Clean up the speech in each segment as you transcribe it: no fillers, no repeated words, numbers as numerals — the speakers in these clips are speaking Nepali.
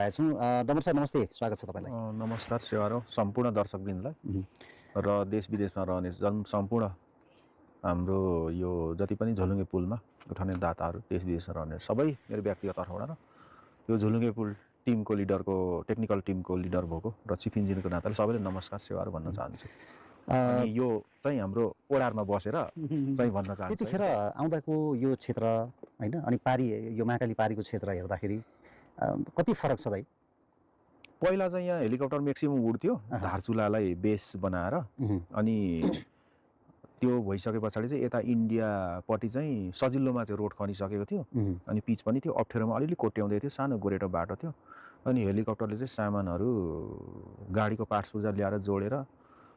डमर साहब नमस्ते, स्वागत छ तपाईलाई। नमस्कार सेवारो सम्पूर्ण दर्शकवृन्दलाई र देश विदेशमा रहने सम्पूर्ण हाम्रो यो जति पनि झोलुङ्गे पुलमा उठाउने दाताहरू देश विदेशमा रहने सबै मेरो व्यक्तिगत तर्फबाट र यो झोलुङ्गे पुल टिमको लिडरको टेक्निकल टिमको लिडर भएको र चिफ इन्जिनियरको नाताले सबैले नमस्कार सेवारो भन्न चाहन्छु। अनि यो चाहिँ हाम्रो ओडारमा बसेर चाहिँ भन्न चाहन्छु। त्यतिखेर आउँदाको यो क्षेत्र हैन अनि पारी यो महाकाली पारीको क्षेत्र हेर्दाखेरि कति फरक छ दाइ? पहिला चाहिँ यहाँ हेलिकप्टर म्याक्सिमम उड्थ्यो धारचुलालाई बेस बनाएर, अनि त्यो भइसके पछाडि चाहिँ यता इन्डियापट्टि चाहिँ सजिलोमा चाहिँ रोड खनिसकेको थियो, अनि पिच पनि थियो, अप्ठ्यारोमा अलिअलि कोट्याउँदै थियो, सानो गोरेटो बाटो थियो, अनि हेलिकप्टरले चाहिँ सामानहरू गाडीको पार्ट्स पूजा ल्याएर जोडेर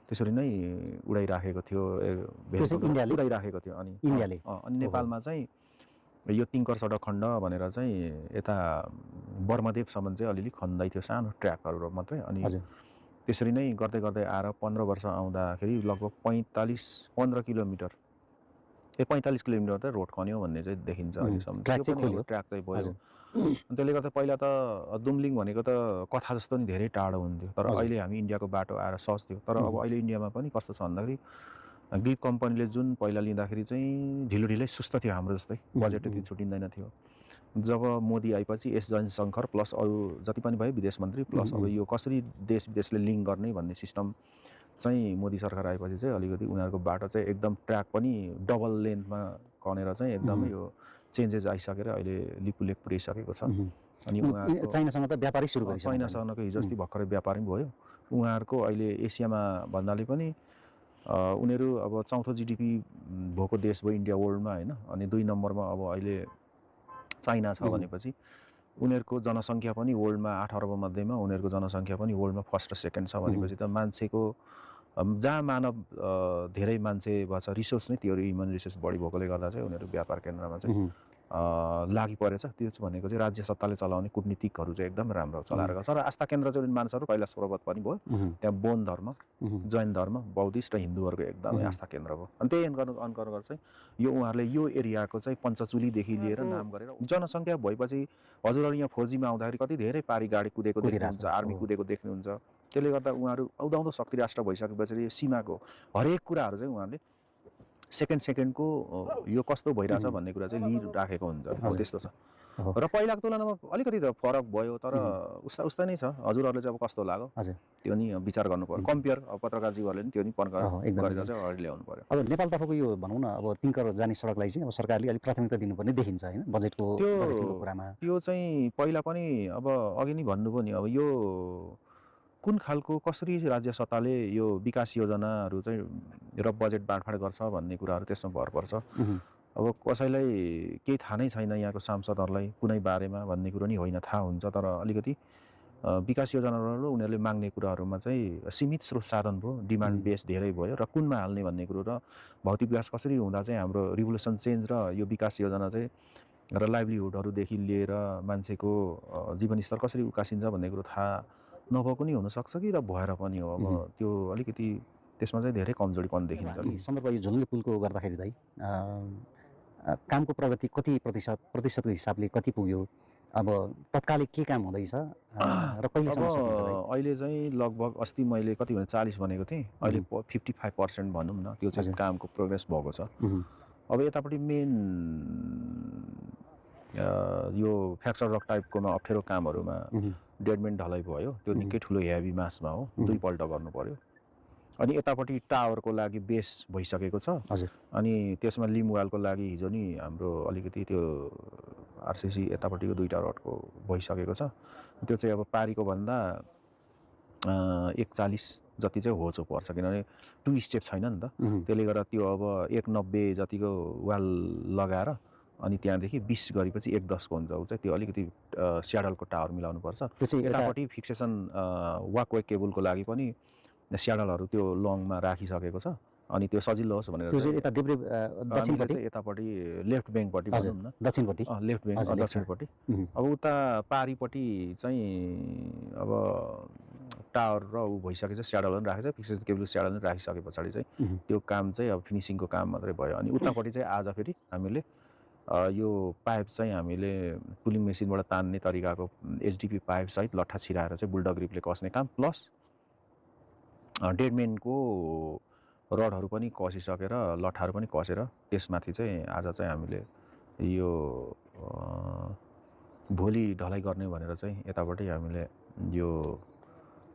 त्यसरी नै उडाइराखेको थियो, उडाइराखेको थियो। अनि नेपालमा चाहिँ यो तिङ्कर सडक खण्ड भनेर चाहिँ यता बर्मदेवसम्म चाहिँ अलिअलि खन्दै थियो, सानो ट्र्याकहरू मात्रै। अनि त्यसरी नै गर्दै गर्दै आएर 15 वर्ष आउँदाखेरि लगभग 15 किलोमिटर 45 किलोमिटर चाहिँ रोड खन्यो भन्ने चाहिँ देखिन्छ अहिलेसम्म। ट्र्याक चाहिँ भयो। अनि त्यसले गर्दा पहिला त दुम्लिङ भनेको त कथा जस्तो नि धेरै टाढो हुन्थ्यो, तर अहिले हामी इन्डियाको बाटो आएर सस्थ्यो। तर अब अहिले इन्डियामा पनि कस्तो छ भन्दाखेरि ग्रिप कम्पनीले जुन पहिला लिँदाखेरि चाहिँ ढिलो सुस्त थियो, हाम्रो जस्तै बजेट त्यति छुटिँदैन थियो। जब मोदी आएपछि एस जयशङ्कर प्लस अरू जति पनि भयो विदेश मन्त्री प्लस अब यो कसरी देश विदेशले लिङ्क गर्ने भन्ने सिस्टम चाहिँ मोदी सरकार आएपछि चाहिँ अलिकति उनीहरूको बाटो चाहिँ एकदम ट्र्याक पनि डबल लेन्थमा कनेर चाहिँ एकदमै यो चेन्जेस आइसकेर अहिले लिपुलेक पुर्याइसकेको छ। अनि उहाँको चाइनासँग त व्यापारै सुरु गरिसक्यो। चाइनासँगको हिजो अस्ति भर्खरै व्यापार पनि भयो। उहाँहरूको अहिले एसियामा भन्नाले पनि उनीहरू अब चौथो जिडिपी भएको देश भयो इन्डिया वर्ल्डमा हैन। अनि 2 नम्बरमा अब अहिले चाइना छ भनेपछि उनीहरूको जनसङ्ख्या पनि वर्ल्डमा 8 अर्ब मध्येमा उनीहरूको जनसङ्ख्या पनि वर्ल्डमा फर्स्ट र सेकेन्ड छ भनेपछि त मान्छेको जहाँ मानव धेरै मान्छे भएछ, रिसोर्स नै त्यो ह्युमन रिसोर्स बढी भएकोले गर्दा चाहिँ उनीहरू व्यापार केन्द्रमा चाहिँ लागि परेछ। त्यो भनेको चाहिँ राज्य सत्ताले चलाउने कुटनीतिकहरू चाहिँ एकदम राम्रो चलाएर गएको छ। र आस्था केन्द्र चाहिँ मानिसहरू कैलाश पर्वत पनि भयो, त्यहाँ बौद्ध धर्म, जैन धर्म, बौद्धिस्ट र हिन्दूहरूको एकदमै आस्था केन्द्र भयो। अनि त्यही अन्तर्गत चाहिँ यो उहाँहरूले यो एरियाको चाहिँ पञ्चचुलीदेखि लिएर नाम गरेर जनसङ्ख्या भएपछि हजुरहरू यहाँ फौजीमा आउँदाखेरि कति धेरै पारी गाडी कुदेको देख्नुहुन्छ, आर्मी कुदेको देख्नुहुन्छ। त्यसले गर्दा उहाँहरू आउँदाउँदो शक्ति राष्ट्र भइसकेपछि सीमाको हरेक कुराहरू चाहिँ उहाँहरूले सेकेन्डको यो कस्तो भइरहेछ भन्ने कुरा चाहिँ लिइराखेको हुन्छ। त्यस्तो छ। र पहिलाको तुलनामा अलिकति त फरक भयो, तर उस्तै नै छ। हजुरहरूले चाहिँ अब कस्तो लाग्यो त्यो नि विचार गर्नु पर्यो, कम्पेयर पत्रकार जीवहरूले नि त्यो नि गरेर चाहिँ अगाडि ल्याउनु पर्यो। अब नेपालतर्फको यो भनौँ न अब तिङ्कर जाने सडकलाई चाहिँ अब सरकारले अलिक प्राथमिकता दिनुपर्ने देखिन्छ हैन बजेटको कुरामा। त्यो चाहिँ पहिला पनि अब अघि नै भन्नुभयो नि, अब यो कुन खालको कसरी राज्य सत्ताले यो विकास योजनाहरू चाहिँ र बजेट बाँडफाँड गर्छ भन्ने कुराहरू त्यसमा भर पर्छ। अब कसैलाई केही थाहा नै छैन यहाँको सांसदहरूलाई कुनै बारेमा भन्ने कुरो नि होइन, थाहा हुन्छ, तर अलिकति विकास योजनाहरू उनीहरूले माग्ने कुराहरूमा चाहिँ सीमित स्रोत साधन भयो, डिमान्ड बेस धेरै भयो, र कुनमा हाल्ने भन्ने कुरो र भौतिक विकास कसरी हुँदा चाहिँ हाम्रो रिभोल्युसन चेन्ज र यो विकास योजना चाहिँ र लाइभलीहुडहरूदेखि लिएर मान्छेको जीवनस्तर कसरी उकासिन्छ भन्ने कुरो थाहा नभएको नि हुनसक्छ कि र भएर पनि हो। अब त्यो अलिकति त्यसमा चाहिँ धेरै कमजोरीपन देखिन्छ। सन्दर्भ यो झोलुङ्गे पुलको गर्दाखेरि दाइ कामको प्रगति कति प्रतिशतको हिसाबले कति पुग्यो? अब तत्कालिक के काम हुँदैछ र कहिलेसम्म सकिन्छ? अहिले चाहिँ लगभग अस्ति मैले कति भने 40 भनेको थिएँ, अहिले 55% भनौँ न, त्यो चाहिँ कामको प्रोग्रेस भएको छ। अब यतापट्टि मेन यो फ्याक्चर रक टाइपकोमा अप्ठ्यारो कामहरूमा डेडमेन्ट ढलाइ भयो, त्यो निकै ठुलो हेभी मासमा हो, 2 पल्ट गर्नु पर्यो। अनि यतापट्टि टावरको लागि बेस भइसकेको छ। अनि त्यसमा लिमवालको लागि हिजो नि हाम्रो अलिकति त्यो आरसिसी यतापट्टिको 2टा रडको भइसकेको छ। त्यो चाहिँ अब पारीको भन्दा 140 जति चाहिँ होचो पर्छ, किनभने 2 स्टेप छैन नि त। त्यसले गर्दा त्यो अब 190 जतिको वाल लगाएर अनि त्यहाँदेखि 20 गरेपछि 110 को हुन्छ, ऊ चाहिँ त्यो अलिकति स्याडलको टावर मिलाउनु पर्छ। यतापट्टि फिक्सेसन वाकवे केबलको लागि पनि स्याडलहरू त्यो लङमा राखिसकेको छ। अनि त्यो सजिलो होस् भनेर दक्षिणपट्टि यतापट्टि लेफ्ट ब्याङ्कपट्टि भनौँ न, दक्षिणपट्टि लेफ्ट ब्याङ्क दक्षिणपट्टि। अब उता पारीपट्टि चाहिँ अब टावर र ऊ भइसकेको छ, स्याडल पनि राखेको छ, फिक्सेसन केबल स्याडल पनि राखिसके पछाडि चाहिँ त्यो काम चाहिँ अब फिनिसिङको काम मात्रै भयो। अनि उतापट्टि चाहिँ आज फेरि हामीले यो पाइप चाहिँ हामीले पुलिङ मेसिनबाट तान्ने तरिकाको एचडिपी पाइप सहित लट्ठा छिराएर चाहिँ बुलडग ग्रिपले कसने काम प्लस डेडमेनको रडहरू पनि कसिसकेर लट्ठाहरू पनि कसेर त्यसमाथि चाहिँ आज चाहिँ हामीले यो भोलि ढलाइ गर्ने भनेर चाहिँ यताबाटै हामीले यो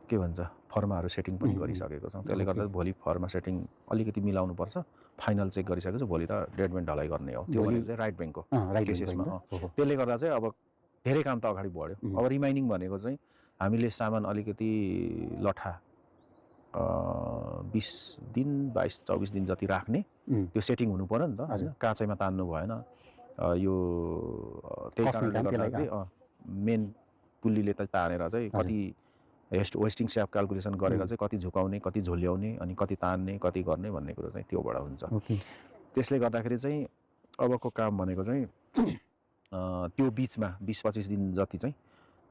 के भन्छ फर्माहरू सेटिङ पनि गरिसकेको छौँ। त्यसले गर्दा भोलि फर्मा सेटिङ अलिकति मिलाउनुपर्छ। फाइनल चेक गरिसकेको छ, भोलि त डेडमेन ढलाइ गर्ने हो। त्यो भनेको चाहिँ राइट ब्याङ्कको केसेसमा। त्यसले गर्दा चाहिँ अब धेरै काम त अगाडि बढ्यो। अब रिमाइनिङ भनेको चाहिँ हामीले सामान अलिकति लट्ठा 20 दिन 22-24 दिन जति राख्ने त्यो सेटिङ हुनु पर्यो नि त हैन, काँचैमा तान्नु भएन। यो त्यही कारणले गर्दाखेरि मेन पुल्लीले त तानेर चाहिँ कति वेस्टिङ स्याप क्याल्कुलेसन गरेर चाहिँ कति झुकाउने, कति झोल्याउने, अनि कति तान्ने, कति गर्ने भन्ने कुरो चाहिँ त्योबाट हुन्छ। त्यसले गर्दाखेरि चाहिँ अबको काम भनेको चाहिँ त्यो बिचमा 20-25 दिन जति चाहिँ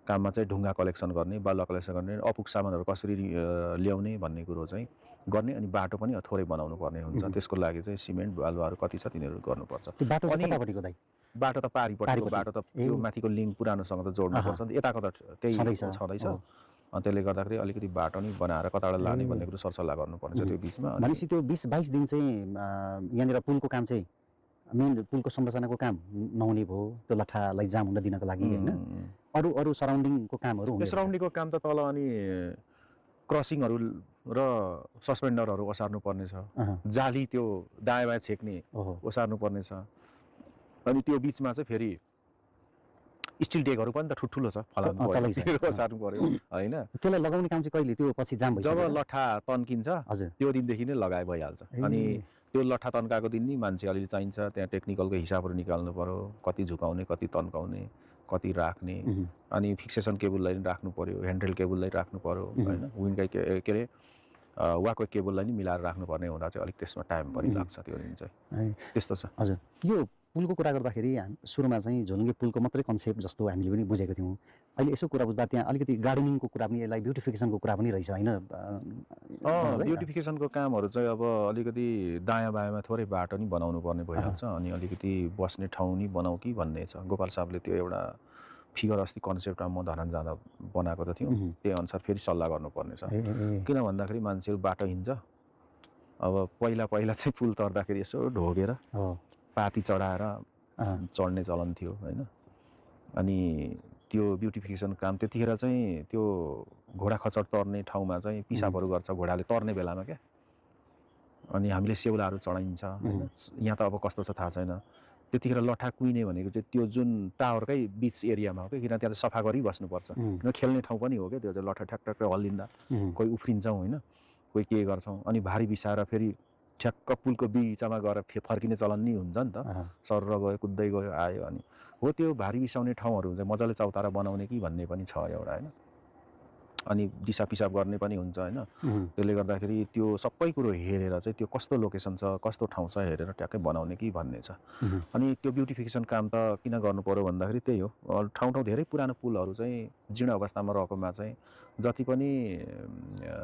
काममा चाहिँ ढुङ्गा कलेक्सन गर्ने, बालुवा कलेक्सन गर्ने, अपुग सामानहरू कसरी ल्याउने भन्ने कुरो चाहिँ गर्ने, अनि बाटो पनि थोरै बनाउनु पर्ने हुन्छ। त्यसको लागि चाहिँ सिमेन्ट बालुवाहरू कति छ तिनीहरू गर्नुपर्छ। अनि बाटो त पारिपट्टिको बाटो त त्यो माथिको लिङ्क पुरानोसँग त जोड्नुपर्छ नि, यताको त त्यही छँदैछ। त्यसले गर्दाखेरि अलिकति बाटो नि बनाएर कताबाट लाने भन्ने कुरो सरसल्लाह गर्नुपर्ने छ त्यो बिचमा। भनेपछि त्यो 20-22 दिन चाहिँ यहाँनिर पुलको काम चाहिँ मेन पुलको संरचनाको काम नहुने भयो, त्यो लट्ठालाई जाम हुन दिनको लागि होइन, अरू सराउन्डिङको कामहरू हुने। सराउन्डिङको काम त तल अनि क्रसिङहरू र सस्पेन्डरहरू ओसार्नु पर्ने छ, जाली त्यो दायाँ बायाँ छेक्ने ओसार्नु पर्ने छ, अनि त्यो बिचमा चाहिँ फेरि स्टिल डेकहरू पनि त ठुल्ठुलो छ, ओसार्नु पर्यो होइन। त्यसलाई लगाउने काम चाहिँ कहिले, त्यो पछि जाम भइसक्यो जब लट्ठा तन्किन्छ त्यो दिनदेखि नै लगाए भइहाल्छ। अनि त्यो लट्ठा तन्काएको दिन नि मान्छे अलिअलि चाहिन्छ, त्यहाँ टेक्निकलको हिसाबहरू निकाल्नु पर्यो, कति झुकाउने, कति तन्काउने, कति राख्ने, अनि फिक्सेसन केबललाई नि राख्नु पर्यो, ह्यान्डरेल केबललाई राख्नु पर्यो होइन, विन्डकै के अरे वाको केबललाई नि मिलाएर राख्नुपर्ने हुँदा चाहिँ अलिक त्यसमा टाइम पनि लाग्छ। त्यो दिन चाहिँ त्यस्तो छ। हजुर, यो पुलको कुरा गर्दाखेरि सुरुमा चाहिँ झोलुङ्गे पुलको मात्रै कन्सेप्ट जस्तो हामीले पनि बुझेको थियौँ। अहिले यसो कुरा बुझ्दा त्यहाँ अलिकति गार्डनिङको कुरा पनि, यसलाई ब्युटिफिकेसनको कुरा पनि रहेछ होइन? ब्युटिफिकेसनको कामहरू चाहिँ अब अलिकति दायाँ बायाँमा थोरै बाटो नि बनाउनु पर्ने भइहाल्छ, अनि अलिकति बस्ने ठाउँ नि बनाऊ कि भन्ने छ। गोपाल साहबले त्यो एउटा फिगर अस्ति कन्सेप्टमा म धरान जाँदा बनाएको त थियो, त्यही अनुसार फेरि सल्लाह गर्नुपर्ने छ। किन भन्दाखेरि मान्छेहरू बाटो हिँड्छ, अब पहिला चाहिँ पुल तर्दाखेरि यसो ढोगेर पाती चढाएर चढ्ने चलन थियो होइन। अनि त्यो ब्युटिफिकेसन काम त्यतिखेर चाहिँ त्यो घोडा खचर तर्ने ठाउँमा चाहिँ पिसाबहरू गर्छ घोडाले तर्ने बेलामा क्या, अनि हामीले सेउलाहरू चढाइन्छ होइन। यहाँ त अब कस्तो छ थाहा छैन। त्यतिखेर लट्ठा कुइने भनेको चाहिँ त्यो जुन टावरकै बिच एरियामा हो क्या, किन त्यहाँ सफा गरिबस्नुपर्छ, किन खेल्ने ठाउँ पनि हो क्या त्यो चाहिँ। लट्ठा ठ्याक्क हल्लिँदा कोही उफ्रिन्छौँ होइन, कोही के गर्छौँ, अनि भारी बिसाएर फेरि ठ्याक्क पुलको बिचमा गएर फर्किने चलन नि हुन्छ नि त। सर्र गयो, कुद्दै गयो, आयो, अनि हो त्यो भारी बिसाउने ठाउँहरू चाहिँ मजाले चौतारा बनाउने कि भन्ने पनि छ एउटा होइन। अनि दिसा पिसाब गर्ने पनि हुन्छ होइन। त्यसले गर्दाखेरि त्यो सबै कुरो हेरेर चाहिँ त्यो कस्तो लोकेसन छ, कस्तो ठाउँ छ हेरेर ट्याक्कै बनाउने कि भन्ने छ। अनि त्यो ब्युटिफिकेसन काम त किन गर्नु पर्यो भन्दाखेरि त्यही हो, ठाउँ धेरै पुरानो पुलहरू चाहिँ जीर्ण अवस्थामा रहेकोमा चाहिँ जति पनि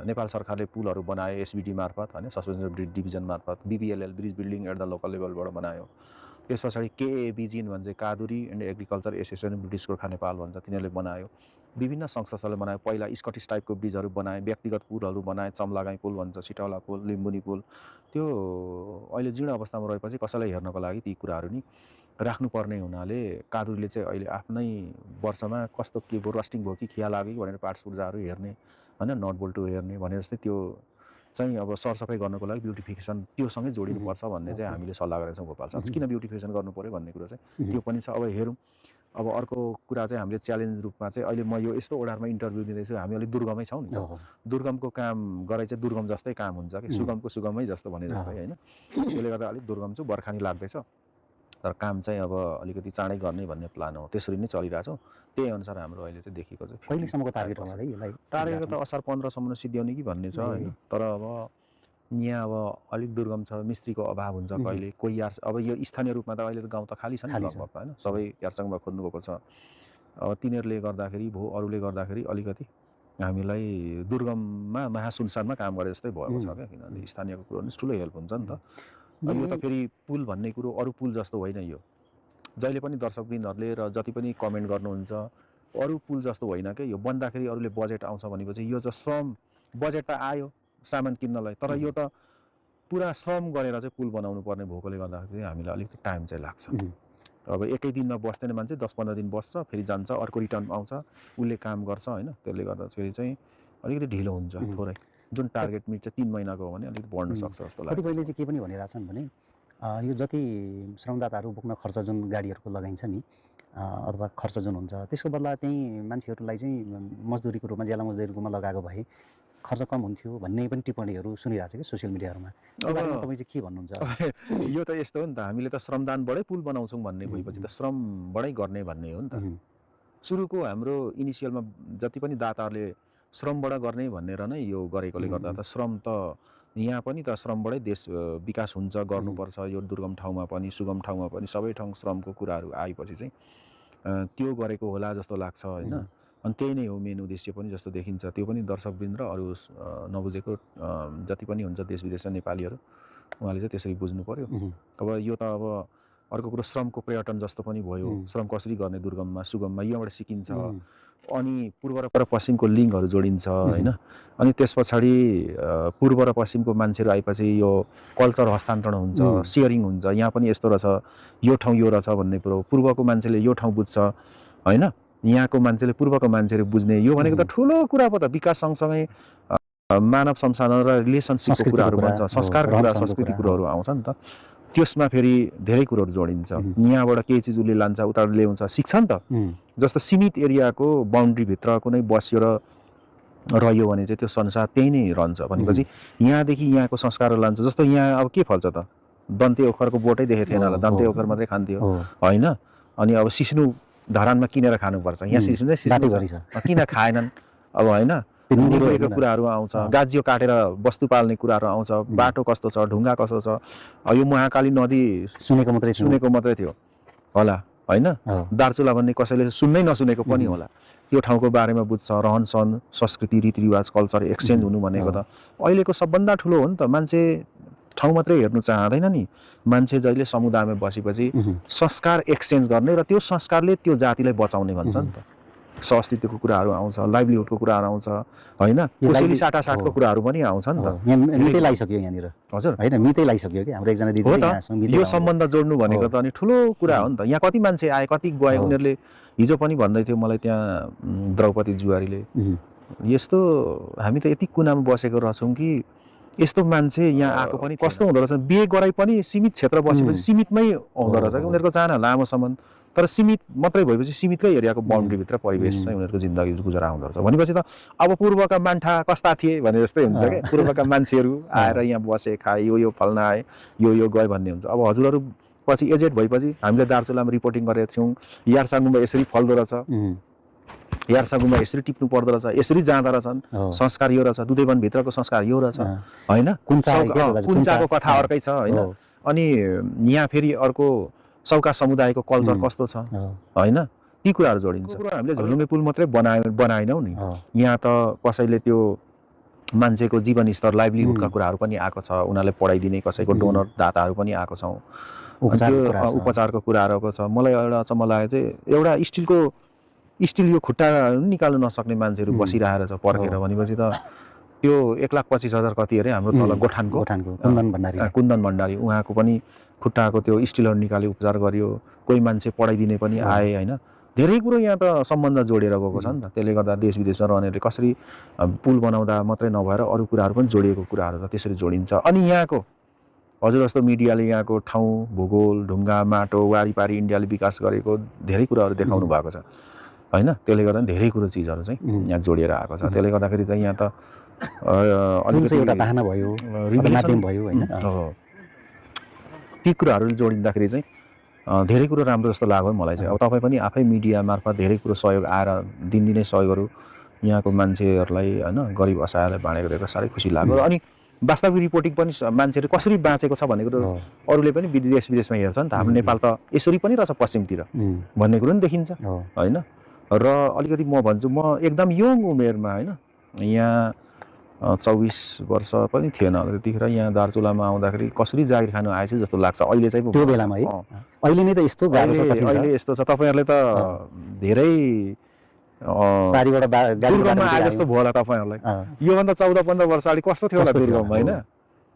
नेपाल सरकारले पुलहरू बनायो एसबिडी मार्फत होइन, सस्पेन्सन ब्रिज डिभिजन मार्फत, BBLL bridge building at the local लेभलबाट बनायो। त्यस पछाडि केएबिजिन भन्छ, Kadoorie and agriculture association British Gurkha Nepal भन्छ, तिनीहरूले बनायो। विभिन्न सङ्घ संस्थाले बनायो। पहिला स्कटिस टाइपको ब्रिजहरू बनाए, व्यक्तिगत पुलहरू बनाए, चम्लागाई पुल भन्छ, सिटौला पुल, लिम्बुनी पुल। त्यो अहिले जीर्ण अवस्थामा रहेपछि कसैलाई हेर्नको लागि ती कुराहरू नि राख्नुपर्ने हुनाले कादुरीले चाहिँ अहिले आफ्नै वर्षमा कस्तो के भयो, रस्टिङ भयो कि खिया लाग्यो कि भनेर पार्ट्स पुर्जाहरू हेर्ने होइन, नट बोल्टो हेर्ने भने जस्तै त्यो चाहिँ अब सरसफाइ गर्नको लागि ब्युटिफिकेसन त्योसँगै जोडिनुपर्छ भन्ने चाहिँ हामीले सल्लाह गरेका छौँ गोपाल साहब। किन ब्युटिफिकेसन गर्नु पऱ्यो भन्ने कुरो चाहिँ त्यो पनि छ। अब हेरौँ, अब अर्को कुरा चाहिँ हामीले च्यालेन्ज रूपमा चाहिँ अहिले म यो यस्तो ओडारमा इन्टरभ्यू दिँदैछु, हामी अलिक दुर्गमै छौँ नि, दुर्गमको काम गरे चाहिँ दुर्गम जस्तै काम हुन्छ कि सुगमको सुगमै जस्तो भने जस्तै होइन। त्यसले गर्दा अलिक दुर्गम छु, बर्खानी लाग्दैछ, तर काम चाहिँ अब अलिकति चाँडै गर्ने भन्ने प्लान हो, त्यसरी नै चलिरहेको छौँ। त्यही अनुसार हाम्रो अहिले चाहिँ देखेको चाहिँ कहिलेसम्मको टार्गेट होला है यसलाई? टार्गेट त असार 15सम्म सिद्ध्याउने कि भन्ने छ होइन। तर अब यहाँ अब अलिक दुर्गम छ, मिस्त्रीको अभाव हुन्छ कहिले, कोही यार अब यो स्थानीय रूपमा त अहिले त गाउँ त खाली छ नि लगभग होइन, सबै यारसङमा खोज्नु गएको छ। अब तिनीहरूले गर्दाखेरि भयो, अरूले गर्दाखेरि अलिकति हामीलाई दुर्गममा महासुनसानमा काम गरे जस्तै भएको छ क्या, किनभने स्थानीयको कुरो पनि ठुलो हेल्प हुन्छ नि त। यो त फेरि पुल भन्ने कुरो अरू पुल जस्तो होइन, यो जहिले पनि दर्शकवृन्दहरूले र जति पनि कमेन्ट गर्नुहुन्छ अरू पुल जस्तो होइन के यो बन्दाखेरि अरूले बजेट आउँछ भनेपछि यो चाहिँ श्रम बजेट त आयो सामान किन्नलाई तर यो त पुरा श्रम गरेर चाहिँ पुल बनाउनु पर्ने भएकोले गर्दाखेरि चाहिँ हामीलाई अलिकति टाइम चाहिँ लाग्छ अब एकै दिनमा बस्दैन मान्छे 10-15 दिन बस्छ फेरि जान्छ अर्को रिटर्न आउँछ उसले काम गर्छ होइन त्यसले गर्दाखेरि चाहिँ अलिकति ढिलो हुन्छ थोरै जुन टार्गेट मिट चाहिँ 3 महिनाको हो भने अलिकति बढ्न सक्छ जस्तो लाग्छ कतिपयले चाहिँ के पनि भनिरहेछन् भने यो जति श्रमदाताहरू बोक्न खर्च जुन गाडीहरूको लगाइन्छ नि अथवा खर्च जुन हुन्छ त्यसको बदला त्यही मान्छेहरूलाई चाहिँ मजदुरीको रूपमा ज्याला मजदुरीको रूपमा लगाएको भए खर्च कम हुन्थ्यो भन्ने पनि टिप्पणीहरू सुनिरहेको छ कि सोसियल मिडियाहरूमा तपाईँ चाहिँ के भन्नुहुन्छ यो त यस्तो हो नि त हामीले त श्रमदानबाटै पुल बनाउँछौँ भन्ने भएपछि त श्रमबाटै गर्ने भन्ने हो नि त सुरुको हाम्रो इनिसियलमा जति पनि दाताहरूले श्रमबाट गर्ने भनेर नै यो गरेकोले गर्दा त श्रम त यहाँ पनि त श्रमबाटै देश विकास हुन्छ गर्नुपर्छ यो दुर्गम ठाउँमा पनि सुगम ठाउँमा पनि सबै ठाउँ श्रमको कुराहरू आएपछि चाहिँ त्यो गरेको होला जस्तो लाग्छ होइन अनि त्यही नै हो मेन उद्देश्य पनि जस्तो देखिन्छ त्यो पनि दर्शकवृन्द र अरू नबुझेको जति पनि हुन्छ देश विदेशका नेपालीहरू उहाँले चाहिँ त्यसरी बुझ्नु पर्यो अब यो त अब अर्को कुरो श्रमको पर्यटन जस्तो पनि भयो श्रम कसरी गर्ने दुर्गममा सुगममा यहाँबाट सिकिन्छ अनि पूर्व र पश्चिमको लिङ्कहरू जोडिन्छ होइन अनि त्यस पछाडि पूर्व र पश्चिमको मान्छेहरू आएपछि यो कल्चर हस्तान्तरण हुन्छ सेयरिङ हुन्छ यहाँ पनि यस्तो रहेछ यो ठाउँ यो रहेछ भन्ने कुरो पूर्वको मान्छेले यो ठाउँ बुझ्छ होइन यहाँको मान्छेले पूर्वको मान्छेले बुझ्ने यो भनेको त ठुलो कुरा पो त विकास सँगसँगै मानव संसाधन र रिलेसनसिपको कुराहरू भन्छ संस्कारको कुरा संस्कृति कुरोहरू आउँछ नि त त्यसमा फेरि धेरै कुरोहरू जोडिन्छ यहाँबाट केही चिज उसले लान्छ उता ल्याउँछ सिक्छ नि त जस्तो सीमित एरियाको बााउन्ड्रीभित्र कुनै बस्यो र रह्यो भने चाहिँ त्यो संसार त्यही नै रहन्छ भनेपछि यहाँदेखि यहाँको संस्कारहरू लान्छ जस्तो यहाँ अब के फल्छ त दन्ते ओखरको बोटै देखेको थिएन होला दन्ते ओखर मात्रै खान्थ्यो होइन अनि अब सिस्नु धरानमा किनेर खानुपर्छ यहाँ सिस्नु नै सिस्नु किन खाएनन् अब होइन निरोगको कुराहरू आउँछ गाजियो काटेर वस्तु पाल्ने कुराहरू आउँछ बाटो कस्तो छ ढुङ्गा कस्तो छ यो महाकाली नदी सुनेको मात्रै थियो होला होइन दार्चुला भन्ने कसैले सुन्नै नसुनेको पनि होला त्यो ठाउँको बारेमा बुझ्छ रहन सहन संस्कृति रीतिरिवाज कल्चर एक्सचेन्ज हुनु भनेको त अहिलेको सबभन्दा ठुलो हो नि त मान्छे ठाउँ मात्रै हेर्नु चाहँदैन नि मान्छे जहिले समुदायमा बसेपछि संस्कार एक्सचेन्ज गर्ने र त्यो संस्कारले त्यो जातिलाई बचाउने भन्छ नि त अस्तित्वको कुराहरू आउँछ लाइभलीहुडको कुराहरू आउँछ होइन कोसेली साटासाटको कुराहरू पनि आउँछ नि त मितै लागिसक्यो यहाँनिर हजुर होइन मितै लागिसक्यो कि हाम्रो एकजना दिदी यो सम्बन्ध जोड्नु भनेको त अनि ठुलो कुरा हो नि त यहाँ कति मान्छे आए कति गए उनीहरूले हिजो पनि भन्दै थियो मलाई त्यहाँ द्रौपदी जुवारीले यस्तो हामी त यति कुनामा बसेको रहेछौँ कि यस्तो मान्छे यहाँ आएको पनि कस्तो हुँदो रहेछ बिहे गराइ पनि सीमित क्षेत्र बसेपछि सीमितमै आउँदो रहेछ कि उनीहरूको चाहना लामो सम्बन्ध तर सीमित मात्रै भएपछि सीमितकै एरियाको बााउन्ड्रीभित्र परिवेश चाहिँ उनीहरूको जिन्दगी गुजारा हुँदो रहेछ भनेपछि त अब पूर्वका मान्छा कस्ता थिए भने जस्तै हुन्छ क्या पूर्वका मान्छेहरू आएर यहाँ बसे खाए यो फल्न आए यो गए भन्ने हुन्छ अब हजुरहरू पछि एजेड भएपछि हामीले दार्चुलामा रिपोर्टिङ गरेका थियौँ यारसाङमा यसरी फल्दो रहेछ यारसाङमा यसरी टिप्नु पर्दो रहेछ यसरी जाँदो रहेछन् संस्कार यो रहेछ दुधैवनभित्रको संस्कार यो रहेछ होइन कुञ्चाको कथा अर्कै छ होइन अनि यहाँ फेरि अर्को सौका समुदायको कल्चर कस्तो छ होइन ती कुराहरू जोडिन्छ हामीले झोलुङ्गे पुल मात्रै बनाएनौँ नि यहाँ त कसैले त्यो मान्छेको जीवन स्तर लाइभलीहुडका कुराहरू पनि आएको छ उनीहरूले पढाइदिने कसैको डोनर दाताहरू पनि आएको छौँ उपचारको कुराहरू आएको छ मलाई एउटा अचम्म लाग्यो चाहिँ एउटा स्टिल यो खुट्टा निकाल्नु नसक्ने मान्छेहरू बसिरहेर छ पर्खेर भनेपछि त त्यो 1,25,000 कति अरे हाम्रो तल गोठानको कुन्दन भण्डारी उहाँको पनि खुट्टाको त्यो स्टिलहरू निकाली उपचार गरियो कोही मान्छे पढाइदिने पनि आए होइन धेरै कुरो यहाँ त सम्बन्ध जोडिएर गएको छ नि त त्यसले गर्दा देश विदेशमा रहनेहरूले कसरी पुल बनाउँदा मात्रै नभएर अरू कुराहरू पनि जोडिएको कुराहरू त त्यसरी जोडिन्छ अनि यहाँको हजुर जस्तो मिडियाले यहाँको ठाउँ भूगोल ढुङ्गा माटो वारिपारी इन्डियाले विकास गरेको धेरै कुराहरू देखाउनु भएको छ होइन त्यसले गर्दा धेरै कुरो चिजहरू चाहिँ यहाँ जोडिएर आएको छ त्यसले गर्दाखेरि चाहिँ यहाँ त अलिकति एउटा बाहना भयो माध्यम भयो होइन ती कुराहरूले जोडिँदाखेरि चाहिँ धेरै कुरो राम्रो जस्तो लाग्यो मलाई चाहिँ अब तपाईँ पनि आफै मिडिया मार्फत धेरै कुरो सहयोग आएर दिनदिनै सहयोगहरू यहाँको मान्छेहरूलाई होइन गरिब असहायलाई बाँडेको देखेर साह्रै खुसी लाग्यो अनि वास्तविक रिपोर्टिङ पनि मान्छेहरू कसरी बाँचेको छ भन्ने कुरो अरूले पनि देश विदेशमा हेर्छ नि त हाम्रो नेपाल त यसरी पनि रहेछ पश्चिमतिर भन्ने कुरो पनि देखिन्छ होइन र अलिकति म भन्छु म एकदम यङ उमेरमा होइन यहाँ 24 वर्ष पनि थिएन होला त्यतिखेर यहाँ दार्चुलामा आउँदाखेरि कसरी जागिर खानु आएछु जस्तो लाग्छ अहिले चाहिँ त्यो बेलामा है अहिले नै त यस्तो गाह्रो छ कठिन छ अहिले यस्तो छ तपाईहरुले त धेरै पारीबाट दुर्गममा आए जस्तो भयो होला तपाईहरुलाई योभन्दा 14-15 वर्ष अगाडि कस्तो थियो होला दुर्गम हैन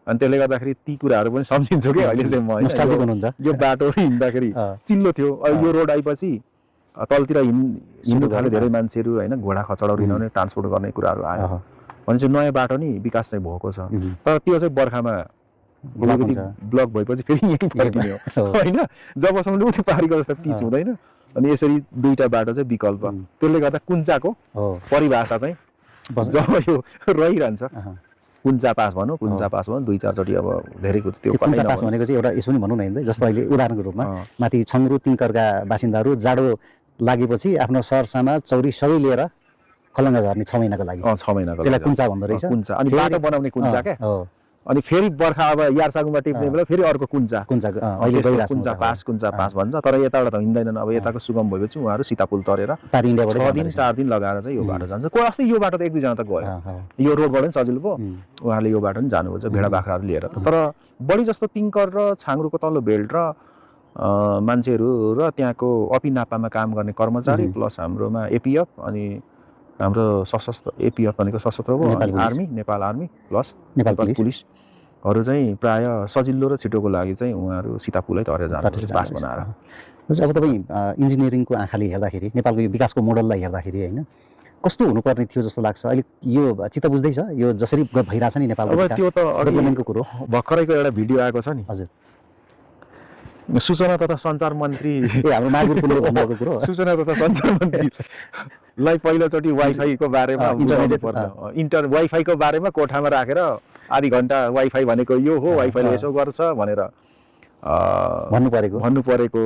अनि त्यसले गर्दाखेरि ती कुराहरु पनि सम्झिन्छु के अहिले चाहिँ म नोस्टाल्जिक हुनुहुन्छ यो बाटो हिँड्दाखेरि चिल्लो थियो यो रोड आएपछि तलतिर हिँड्नु थाले धेरै मान्छेहरु हैन घोडा खचडहरु हिँड्ने ट्रान्सपोर्ट गर्ने कुराहरु आयो भने चाहिँ नयाँ बाटो नि विकास चाहिँ भएको छ तर त्यो चाहिँ बर्खामा ब्लक भएपछि फेरि यही फर्किने हो हैन जबसम्म उति पारीको जस्तो पिच हुँदैन अनि यसरी दुईटा बाटो चाहिँ विकल्प त्यसले गर्दा कुञ्चाको परिभाषा चाहिँ जब यो रहिरहन्छ कुञ्चा पास भनौँ कुञ्चा पास भनौँ 2-4 चोटि अब धेरै कुरो त्यो कुञ्चा पास भनेको चाहिँ एउटा यसो पनि भनौँ न हैन जस्तो अहिले उदाहरणको रूपमा माथि छङ्गु तिनकरका बासिन्दाहरू जाडो लागेपछि आफ्नो सरसामा चौरी सबै लिएर खलङ्गा झर्ने 6 महिनाको लागि 6 महिनाको त्यसलाई कुञ्चा भन्दो रहेछ कुञ्चा अनि बाटो बनाउने कुञ्चा के अनि फेरि बर्खा अब यारसागुमा टिप्ने बेला फेरि अर्को कुञ्चा अहिले गइराछ कुञ्चा पास भन्छ तर यताबाट त हिँड्दैनन् अब यताको सुगम भएपछि उहाँहरु सीतापुल तरेर पारी इन्डियाबाट 6 दिन 4 दिन लगाएर चाहिँ यो बाटो जान्छ को अस्ति यो बाटो त एक दुई जना त गयो यो रोडबाट पनि सजिलो भयो उहाँले यो बाटो पनि जानुभयो भेडा बाख्राहरु लिएर तर बढी जस्तो तिङकर र छाङ्ग्रुको तल्लो बेल्ट र मान्छेहरु र त्यहाँको अपिनापामा काम गर्ने कर्मचारी प्लस हाम्रोमा एपीएफ अनि हाम्रो सशस्त्र एपीएफ भनेको सशस्त्र हो army Nepal army plus Nepal पुलिसहरु चाहिँ प्राय सजिलो र छिटोको लागि चाहिँ उहाँहरु सीतापुलै तरेर जान्छ पास बनाएर अब तपाई इन्जिनियरिङको आँखाले हेर्दाखेरि नेपालको यो विकासको मोडललाई हेर्दाखेरि हैन कस्तो हुनुपर्ने थियो जस्तो लाग्छ अहिले यो चित्त बुझ्दै छ यो जसरी भइराछ नि नेपालको विकास त्यो त डेभलपमेन्टको कुरो भर्खरैको एउटा भिडियो आएको छ नि हजुर सूचना तथा सञ्चार मन्त्री हाम्रो नागरिक पुलिसले भन्नुभएको कुरो सूचना तथा सञ्चार मन्त्रीलाई पहिलोचोटि वाइफाईको बारेमा वाइफाईको बारेमा कोठामा राखेर आधी घण्टा वाइफाई भनेको यो हो वाइफाईले यसो गर्छ भनेर भन्नु परेको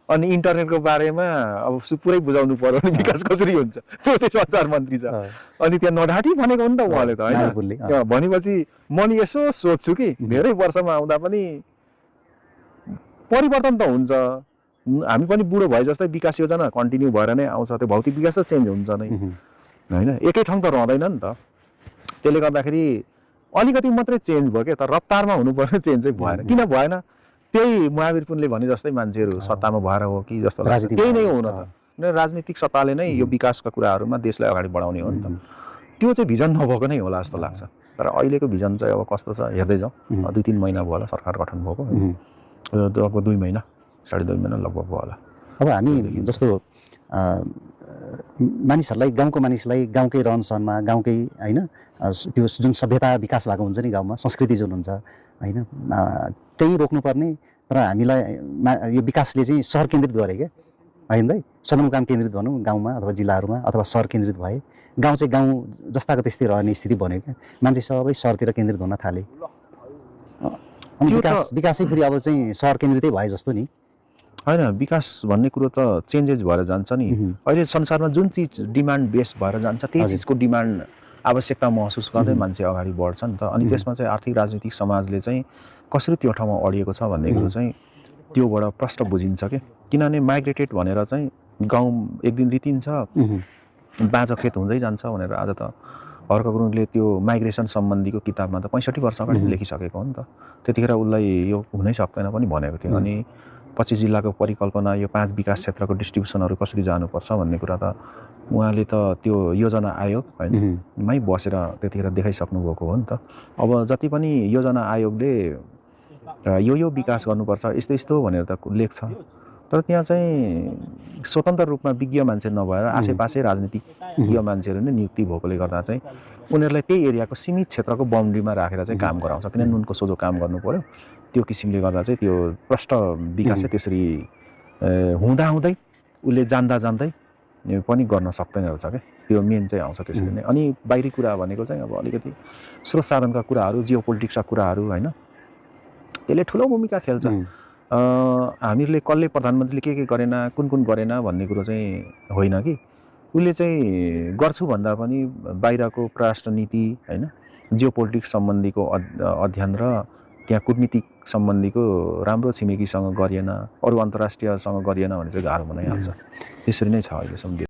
अनि इन्टरनेटको बारेमा अब पुरै बुझाउनु पर्यो भने विकास कसरी हुन्छ त्यो चाहिँ सञ्चार मन्त्री छ अनि त्यहाँ नढाटी भनेको हो नि त उहाँले त हैन भनेपछि म नि यसो सोच्छु कि धेरै वर्षमा आउँदा पनि परिवर्तन त हुन्छ हामी पनि बुढो भए जस्तै विकास योजना कन्टिन्यू भएर नै आउँछ त्यो भौतिक विकास त चेन्ज हुन्छ नै हैन एकै ठाउँ त रहँदैन नि त त्यसले गर्दाखेरि अलिकति मात्रै चेन्ज भयो के तर रफ्तारमा हुनुपर्ने चेन्ज चाहिँ भएन किन भएन त्यही महावीर पुनले भने जस्तै मान्छेहरु सत्तामा भएर हो कि जस्तो लाग्छ त्यही नै हो न त किन राजनीतिक सत्ताले नै यो विकासका कुराहरुमा देशलाई अगाडि बढाउने हो नि त त्यो चाहिँ भिजन नभएको नै होला जस्तो लाग्छ तर अहिलेको भिजन चाहिँ अब कस्तो छ हेर्दै जाउँ 2-3 महिना भयो होला सरकार गठन भएको लगभग 2 महिना 2.5 महिना लगभग भयो होला अब हामी जस्तो मानिसहरुलाई गाउँको मानिसलाई गाउँकै रहनसहनमा गाउँकै हैन त्यो जुन सभ्यता विकास भएको हुन्छ नि गाउँमा संस्कृति जुन हुन्छ हैन त्यही रोक्नुपर्ने तर हामीलाई यो विकासले चाहिँ शहर केन्द्रित गरे के हैन दाइ सदरमुकाम केन्द्रित भनौँ गाउँमा अथवा जिल्लाहरुमा अथवा शहर केन्द्रित भए गाउँ चाहिँ गाउँ जस्ताको त्यस्तै रहने स्थिति बन्यो के मान्छे सबै शहरतिर केन्द्रित हुन थाले अनि विकासै फेरि अब चाहिँ शहर केन्द्रितै भए जस्तो नि हैन विकास भन्ने कुरो त चेन्जेस भएर जान्छ नि अहिले संसारमा जुन चीज डिमान्ड बेस भएर जान्छ त्यही चीजको डिमान्ड आवश्यकता महसुस गर्दै मान्छे अगाडि बढ्छ नि त अनि त्यसमा चाहिँ आर्थिक राजनीतिक समाजले चाहिँ कसरी त्यो ठाउँमा अडिएको छ भन्ने कुरो चाहिँ त्योबाट प्रष्ट बुझिन्छ के किनभने माइग्रेटेड भनेर चाहिँ गाउँ एक दिन रितिन्छ बाँझो खेत हुँदै जान्छ भनेर आज त हर्क गुरुङले त्यो माइग्रेसन सम्बन्धीको किताबमा त 65 वर्ष अगाडि लेखिसकेको हो नि त त्यतिखेर उलाई यो हुनै सक्दैन पनि भनेको थियो अनि 25 जिल्लाको परिकल्पना यो 5 विकास क्षेत्रको डिस्ट्रिब्युसनहरु कसरी जानुपर्छ भन्ने कुरा त उहाँले त त्यो योजना आयोग हैन मै बसेर त्यतिखेर देखाइसक्नु भएको हो नि त अब जति पनि योजना आयोगले यो विकास गर्नुपर्छ यस्तो यस्तो भनेर त लेख्छ तर त्यहाँ चाहिँ स्वतन्त्र रूपमा विज्ञ मान्छे नभएर आसेपासे राजनीतिक विज्ञ मान्छेहरु नै नियुक्ति भएकोले गर्दा चाहिँ उनीहरुलाई त्यही एरियाको सीमित क्षेत्रको बाउन्ड्रीमा राखेर चाहिँ काम गराउँछ किन नुनको सोझो काम गर्नु पर्यो त्यो किसिमले गर्दा चाहिँ त्यो प्रष्ट विकास चाहिँ त्यसरी हुँदा हुँदै उले जान्दा जान्दै पनि गर्न सक्दैन रहेछ के त्यो मेन चाहिँ आउँछ त्यसरी नै अनि बाहिरी कुरा भनेको चाहिँ अब अलिकति स्रोत साधनका कुराहरु जियोपोलिटिक्सका कुराहरु हैन त्यसले ठूलो भूमिका खेल्छ हामीहरुले कसले प्रधानमन्त्रीले के गरेन कुन गरेन भन्ने कुरो चाहिँ होइन कि उले चाहिँ गर्छु भन्दा पनि बाहिरको परराष्ट्र नीति हैन जियोपोलिटिक्स सम्बन्धीको अध्ययन र त्यहाँ कूटनीतिक सम्बन्धीको राम्रो छिमेकीसँग गरिएन अरु अन्तर्राष्ट्रियसँग गरिएन भने चाहिँ गाह्रो बनाइहाल्छ त्यसरी नै छ अहिलेसम्म